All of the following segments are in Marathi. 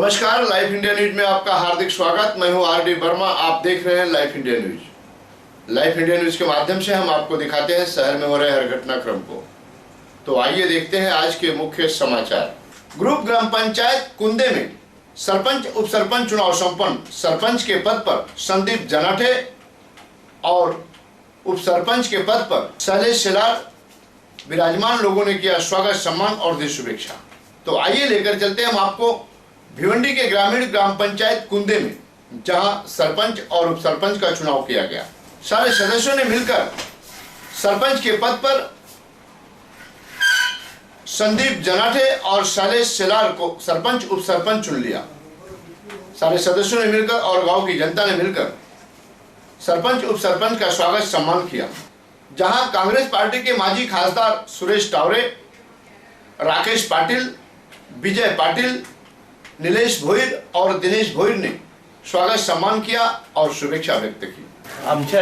नमस्कार, लाइफ इंडिया न्यूज में आपका हार्दिक स्वागत। मैं हूं आर डी वर्मा। आप देख रहे हैं life India news. Life India news के माध्यम से हम आपको दिखाते हैं शहर में हो रहे हर घटनाक्रम को। तो आइए देखते हैं आज के मुख्य समाचार। ग्रुप ग्राम पंचायत कुंदे में सरपंच उप सरपंच चुनाव संपन्न। सरपंच के पद पर संदीप जनाठे और उप सरपंच के पद पर शैलेश शेलार विराजमान लोगों ने किया स्वागत, सम्मान और दी शुभेच्छा। तो आइए लेकर चलते हैं हम आपको भिवंडी के ग्रामीण ग्राम पंचायत कुंदे में, जहां सरपंच और उप सरपंच का चुनाव किया गया। सारे सदस्यों ने मिलकर सरपंच के पद पर संदीप जनाठे और शैलेश शेलार को सरपंच उप सरपंच चुन लिया। सारे सदस्यों ने मिलकर और गांव की जनता ने मिलकर सरपंच उप सरपंच का स्वागत सम्मान किया। जहां कांग्रेस पार्टी के माजी खासदार सुरेश टावरे, राकेश पाटिल, विजय पाटिल, नीलेश भोईर और दिनेश भोईर ने स्वागत सम्मान किया और शुभेच्छा व्यक्त की। आमच्या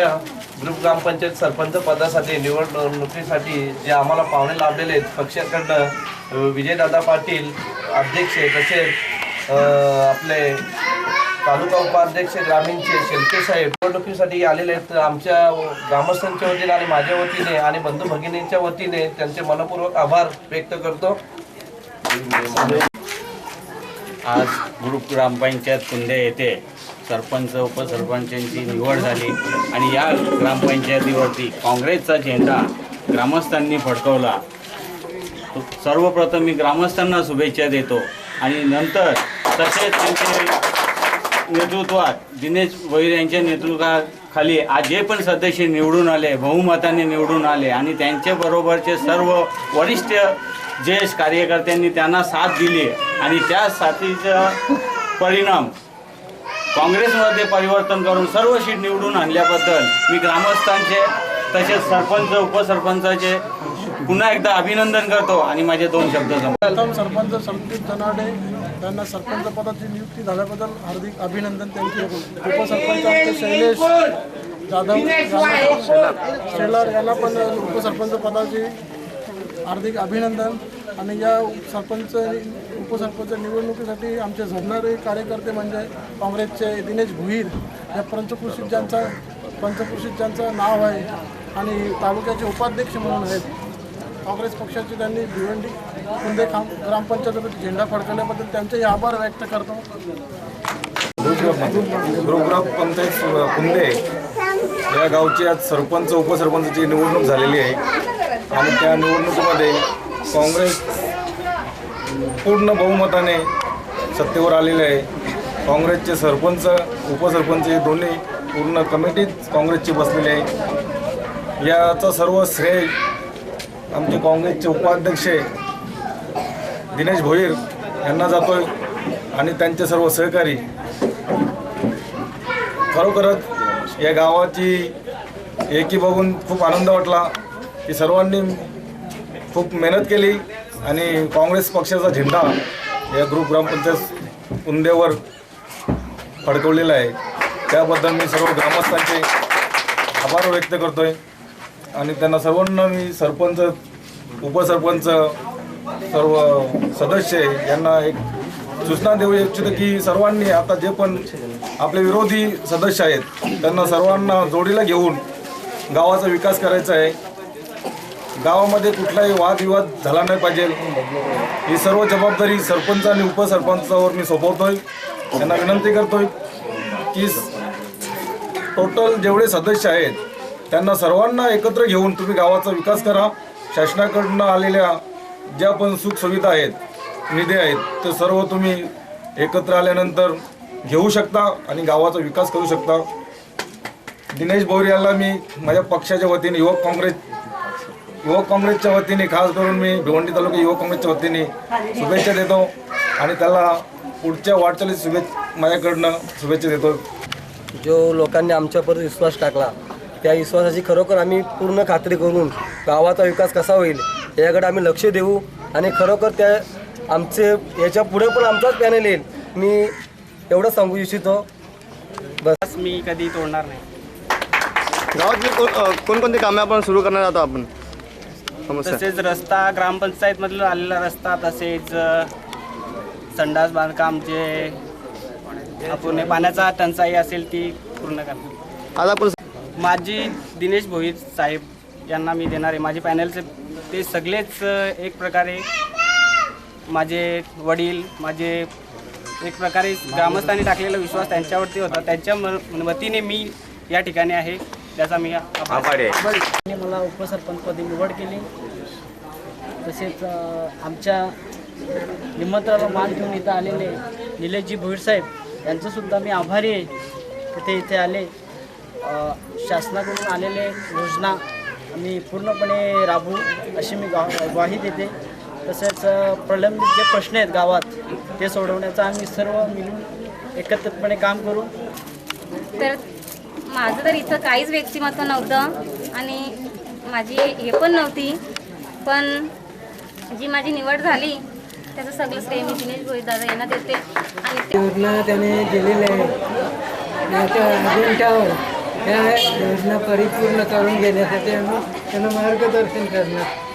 ग्रुप ग्रामपंचायत सरपंच पदासाठी निवडणुकीसाठी जे आम्हाला पाहुणे लाभलेले आहेत पक्षाकडनं विजयदादा पाटील अध्यक्ष, तसेच आपले तालुका उपाध्यक्ष ग्रामीणचे शेलके साहेब निवडणुकीसाठी आलेले आहेत। आमच्या ग्रामस्थांच्या वतीने आणि माझ्या वतीने आणि बंधू भगिनींच्या वतीने त्यांचे मनपूर्वक आभार व्यक्त करतो। आज ग्रुप ग्रामपंचायत कुंदे येथे सरपंच उपसरपंचांची निवड झाली आणि या ग्रामपंचायतीवरती काँग्रेसचा झेंडा ग्रामस्थांनी फडकवला। सर्वप्रथम मी ग्रामस्थांना शुभेच्छा देतो आणि नंतर तसेच त्यांच्या नेतृत्वात दिनेश भोईर यांच्या नेतृत्वाखाली आज जे पण सदस्य निवडून आले, बहुमताने निवडून आले आणि त्यांच्याबरोबरचे सर्व वरिष्ठ ज्येष्ठ कार्यकर्त्यांनी त्यांना साथ दिली आणि त्या साथीचा परिणाम काँग्रेसमध्ये परिवर्तन करून सर्व सीट निवडून आणल्याबद्दल मी ग्रामस्थांचे तसेच सरपंच उपसरपंचाचे पुन्हा एकदा अभिनंदन करतो आणि माझे दोन शब्द प्रथम सरपंच संदीप जनाठे यांना सरपंच पदाची नियुक्ती झाल्याबद्दल हार्दिक अभिनंदन। त्यांचे उपसरपंच आमचे शैलेश जाधव शेलार यांना पण उपसरपंच पदाची हार्दिक अभिनंदन। आणि या सरपंच उपसरपंच निवडणुकीसाठी आमचे झडणारे कार्यकर्ते म्हणजे काँग्रेसचे दिनेश भोईर या पंचकृषीत ज्यांचं नाव आहे आणि तालुक्याचे उपाध्यक्ष म्हणून आहेत। काँग्रेस पक्षाचे त्यांनी भिवंडी कुंदे ग्रामपंचायतीमध्ये झेंडा फडकवल्याबद्दल त्यांचे आभार व्यक्त करतो। ग्रुप ग्रामपंचायत कुंदे या गावची आज सरपंच उपसरपंचाची निवडणूक झालेली आहे आणि त्या निवडणुकीमध्ये काँग्रेस पूर्ण बहुमताने सत्तेवर आलेले आहे। काँग्रेसचे सरपंच उपसरपंच हे दोन्ही पूर्ण कमिटीत काँग्रेसची बसलेली आहे। याचा सर्व श्रेय आमचे काँग्रेसचे उपाध्यक्ष दिनेश भोईर यांना जातोय आणि त्यांचे सर्व सहकारी। खरोखरच या गावाची एकी बघून खूप आनंद वाटला की सर्वांनी खूप मेहनत केली आणि काँग्रेस पक्षाचा झेंडा या ग्रुप ग्रामपंचायत कुंदेवर फडकवलेला आहे। त्याबद्दल मी सर्व ग्रामस्थांचे आभार व्यक्त करतोय आणि त्यांना सर्वांना मी सरपंच उपसरपंच सर्व सदस्य यांना एक सूचना देऊ इच्छितो की सर्वांनी आता जे पण आपले विरोधी सदस्य आहेत त्यांना सर्वांना जोडीला घेऊन गावाचा विकास करायचा आहे। गावामध्ये कुठलाही वादविवाद झाला नाही पाहिजे, ही सर्व जबाबदारी सरपंच आणि उपसरपंचावर मी सोपवतोय। त्यांना विनंती करतोय की टोटल जेवढे सदस्य आहेत त्यांना सर्वांना एकत्र घेऊन तुम्ही गावाचा विकास करा। शासनाकडून आलेल्या ज्या पण सुखसुविधा आहेत, निधी आहेत, ते सर्व तुम्ही एकत्र आल्यानंतर घेऊ शकता आणि गावाचा विकास करू शकता। दिनेश भोईर यांना मी माझ्या पक्षाच्या वतीने युवक काँग्रेसच्या वतीने खास करून मी भिवंडी तालुका युवक काँग्रेसच्या वतीने शुभेच्छा देतो आणि त्याला पुढच्या वाटचालीस माझ्याकडनं शुभेच्छा देतो। जो लोकांनी आमच्यावर विश्वास टाकला त्या विश्वासाची खरोखर आम्ही पूर्ण खात्री करून गावाचा विकास कसा होईल याकडे आम्ही लक्ष देऊ आणि खरोखर त्या आमचे याच्या पुढे पण आमचाच पॅनल येईल, मी एवढं सांगू इच्छितो। बस मी कधी तोडणार नाही। गावात कोणकोणती कामे आपण सुरू करणार आहोत आपण? तसेच रस्ता ग्रामपंचायत मधला आलेला रस्ता, तसेच संडास बांधकाम जे आपण पाण्याचा टंचाई असेल ती पूर्ण करणार. आज आपण माझी दिनेश भोईर साहेब यांना मी देणार आहे. माझे पॅनलचे ते सगळेच एक प्रकारे माझे वडील, माझे एक प्रकारे ग्रामस्थांनी टाकलेला विश्वास त्यांच्यावरती होता. त्यांच्या वतीने मी या ठिकाणी आहे, त्याचा मी आभारी आहे. आणि मला उपसरपंचपदी निवड केली. तसेच आमच्या निमंत्रणाला मान ठेवून इथं आलेले निलेशजी भोईर साहेब यांचंसुद्धा मी आभारी आहे की ते इथे आले. शासनाकडून आलेले योजना आम्ही पूर्णपणे राबवू अशी मी ग्वाही देते. तसेच प्रलंबित जे प्रश्न आहेत गावात ते सोडवण्याचा आम्ही सर्व मिळून एकत्रितपणे काम करू. तर माझं तर इथं काहीच व्यक्तिमत्व नव्हतं आणि माझी हे पण नव्हती, पण जी माझी निवड झाली त्याचं सगळं श्रेय मी दिनेश भोईर दादा यांना देते. आणि योजना त्याने दिलेल्या आहे अजून त्या योजना परिपूर्ण करून घेण्यासाठी आम्ही त्यांना मार्गदर्शन करणार.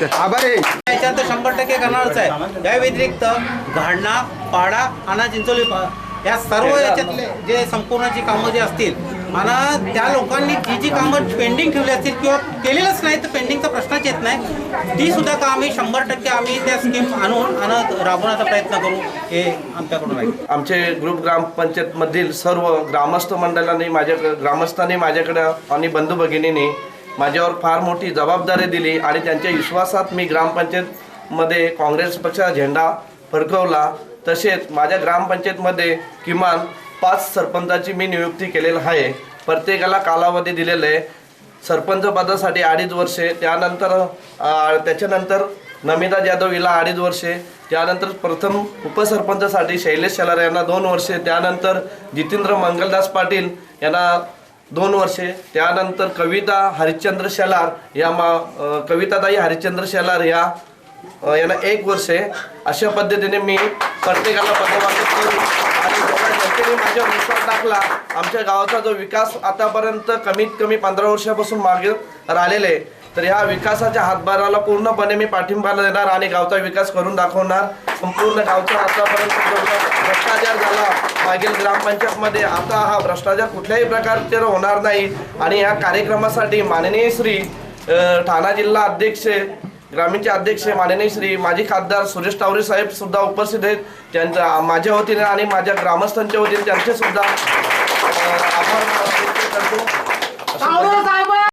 याच्यात 100% करणारच आहे. त्या व्यतिरिक्त घाडणा, पाडा आणि चिंचोली या सर्व याच्यातले जे संपूर्ण जी कामं जे असतील आणि त्या लोकांनी जी कामं पेंडिंग ठेवली असतील किंवा केलेलंच नाही तर पेंडिंगचा प्रश्नच येत नाही, ती सुद्धा कामं 100% आम्ही त्या स्कीम्स आणून आणि राबवण्याचा प्रयत्न करू हे आमच्याकडून आहे. आमचे ग्रुप ग्रामपंचायतमधील सर्व ग्रामस्थ मंडळांनी ग्रामस्थांनी माझ्याकडे आणि बंधू भगिनींनी माझ्यावर फार मोठी जबाबदारी दिली आणि त्यांच्या विश्वासात मी ग्रामपंचायतमध्ये काँग्रेस पक्षाचा झेंडा फडकवला. तसेच माझ्या ग्रामपंचायतमध्ये किमान 5 सरपंचाची मी नियुक्ती केलेली आहे. प्रत्येकाला कालावधी दिलेला आहे. सरपंच पदासाठी 2.5 वर्षे, त्याच्यानंतर नमिता जाधव हिला 2.5 वर्षे, त्यानंतर प्रथम उपसरपंचासाठी शैलेश शेलार यांना 2 वर्षे, त्यानंतर जितेंद्र मंगलदास पाटील यांना 2 वर्षे, त्यानंतर कविता हरिश्चंद्र शेलार या कविताताई हरिश्चंद्र शेलार यांना 1 वर्षे. अशा पद्धतीने मी प्रत्येकाला पदवाटप करू आणि जेव्हा जनतेने माझ्यावर विश्वास टाकला, आमच्या गावाचा जो विकास आतापर्यंत कमीत कमी 15 वर्षापासून मागे राहिलेले आहे, तर ह्या विकासाच्या हातभाराला पूर्णपणे मी पाठिंबा देणार आणि गावचा विकास करून दाखवणार. संपूर्ण गावचा आतापर्यंत भ्रष्टाचार झाला मागील ग्रामपंचायतमध्ये, आता हा भ्रष्टाचार कुठल्याही प्रकारचे होणार नाही. आणि या कार्यक्रमासाठी माननीय श्री ठाणा जिल्हा अध्यक्ष, ग्रामीणचे अध्यक्ष माननीय श्री माजी खासदार सुरेश टावरे साहेब सुद्धा उपस्थित आहेत. त्यांच्या माझ्या वतीने आणि माझ्या ग्रामस्थांच्या वतीने त्यांचे सुद्धा आभार व्यक्त करतो.